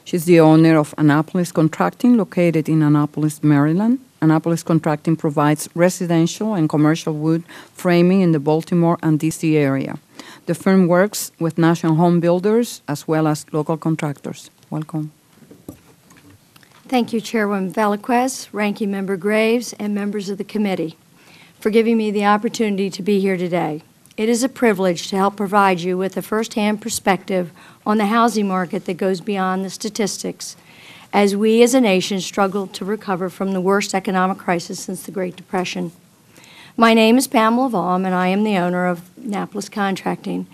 She's the owner of Annapolis Contracting, located in Annapolis, Maryland. Annapolis Contracting provides residential and commercial wood framing in the Baltimore and D.C. area. The firm works with national home builders as well as local contractors. Welcome. Thank you, Chairwoman Velasquez, Ranking Member Graves, and members of the committee for giving me the opportunity to be here today. It is a privilege to help provide you with a first-hand perspective on the housing market that goes beyond the statistics as we as a nation struggle to recover from the worst economic crisis since the Great Depression. My name is Pamela Volm, and I am the owner of Annapolis Contracting,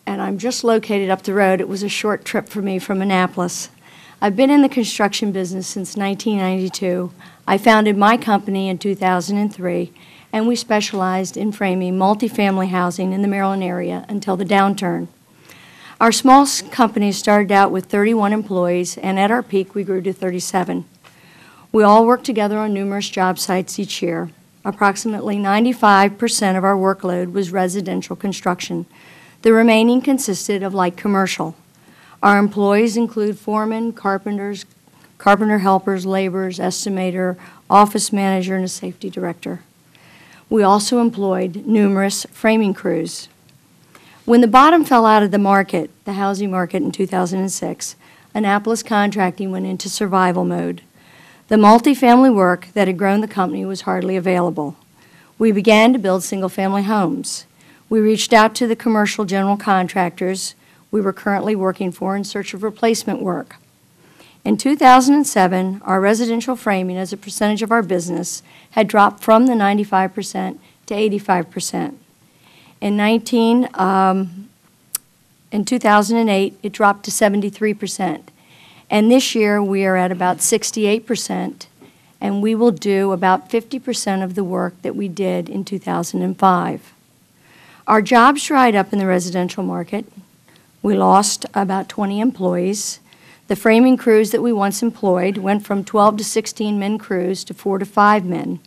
and I'm just located up the road. It was a short trip for me from Annapolis. I've been in the construction business since 1992. I founded my company in 2003, and we specialized in framing multifamily housing in the Maryland area until the downturn. Our small company started out with 31 employees, and at our peak, we grew to 37. We all worked together on numerous job sites each year. Approximately 95% of our workload was residential construction. The remaining consisted of light commercial. Our employees include foremen, carpenters, carpenter helpers, laborers, estimator, office manager, and a safety director. We also employed numerous framing crews. When the bottom fell out of the market, the housing market in 2006, Annapolis Contracting went into survival mode. The multifamily work that had grown the company was hardly available. We began to build single-family homes. We reached out to the commercial general contractors we were currently working for in search of replacement work. In 2007, our residential framing as a percentage of our business had dropped from the 95% to 85%. In 2008, it dropped to 73%. And this year, we are at about 68%, and we will do about 50% of the work that we did in 2005. Our jobs dried up in the residential market. We lost about 20 employees. The framing crews that we once employed went from 12 to 16 men crews to 4 to 5 men.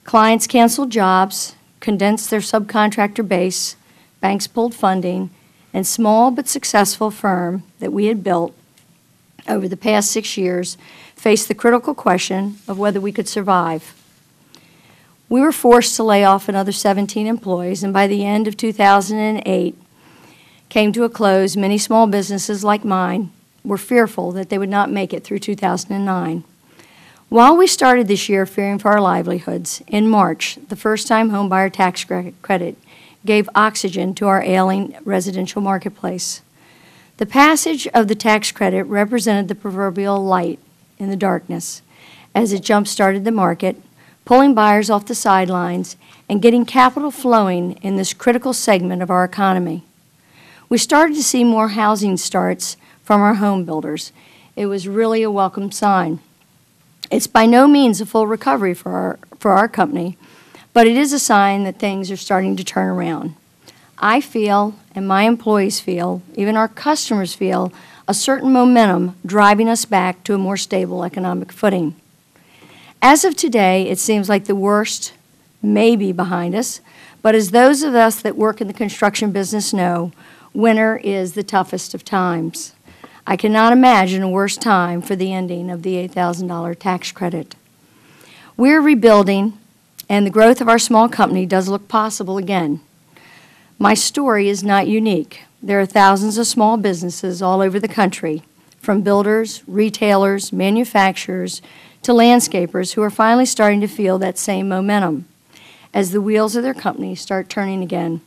Clients canceled jobs, condensed their subcontractor base, banks pulled funding, and small but successful firm that we had built over the past 6 years faced the critical question of whether we could survive. We were forced to lay off another 17 employees, and by the end of 2008 came to a close. Many small businesses like mine were fearful that they would not make it through 2009. While we started this year fearing for our livelihoods, in March, the first-time Homebuyer Tax Credit gave oxygen to our ailing residential marketplace. The passage of the tax credit represented the proverbial light in the darkness as it jump-started the market, pulling buyers off the sidelines and getting capital flowing in this critical segment of our economy. We started to see more housing starts from our home builders. It was really a welcome sign. It's by no means a full recovery for our company, but it is a sign that things are starting to turn around. I feel, and my employees feel, even our customers feel, a certain momentum driving us back to a more stable economic footing. As of today, it seems like the worst may be behind us, but as those of us that work in the construction business know, winter is the toughest of times. I cannot imagine a worse time for the ending of the $8,000 tax credit. We're rebuilding, and the growth of our small company does look possible again. My story is not unique. There are thousands of small businesses all over the country, from builders, retailers, manufacturers, to landscapers who are finally starting to feel that same momentum as the wheels of their company start turning again.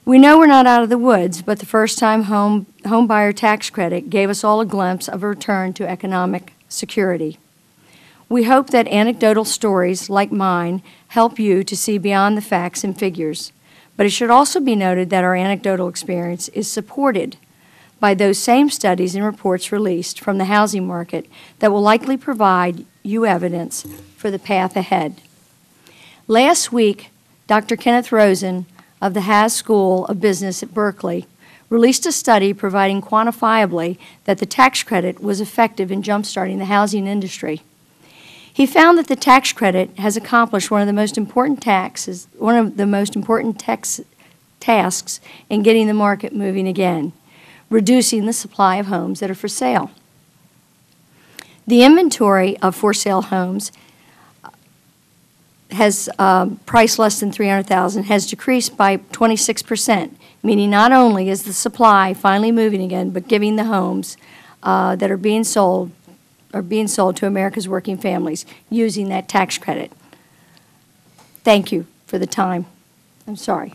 We know we're not out of the woods, but the first-time Homebuyer Tax Credit gave us all a glimpse of a return to economic security. We hope that anecdotal stories like mine help you to see beyond the facts and figures. But it should also be noted that our anecdotal experience is supported by those same studies and reports released from the housing market that will likely provide you evidence for the path ahead. Last week, Dr. Kenneth Rosen of the Haas School of Business at Berkeley released a study providing quantifiably that the tax credit was effective in jumpstarting the housing industry. He found that the tax credit has accomplished one of the most important tasks in getting the market moving again, reducing the supply of homes that are for sale. The inventory of for sale homes has priced less than $300,000 has decreased by 26%, meaning not only is the supply finally moving again, but giving the homes that are being sold to America's working families using that tax credit. Thank you for the time. I'm sorry.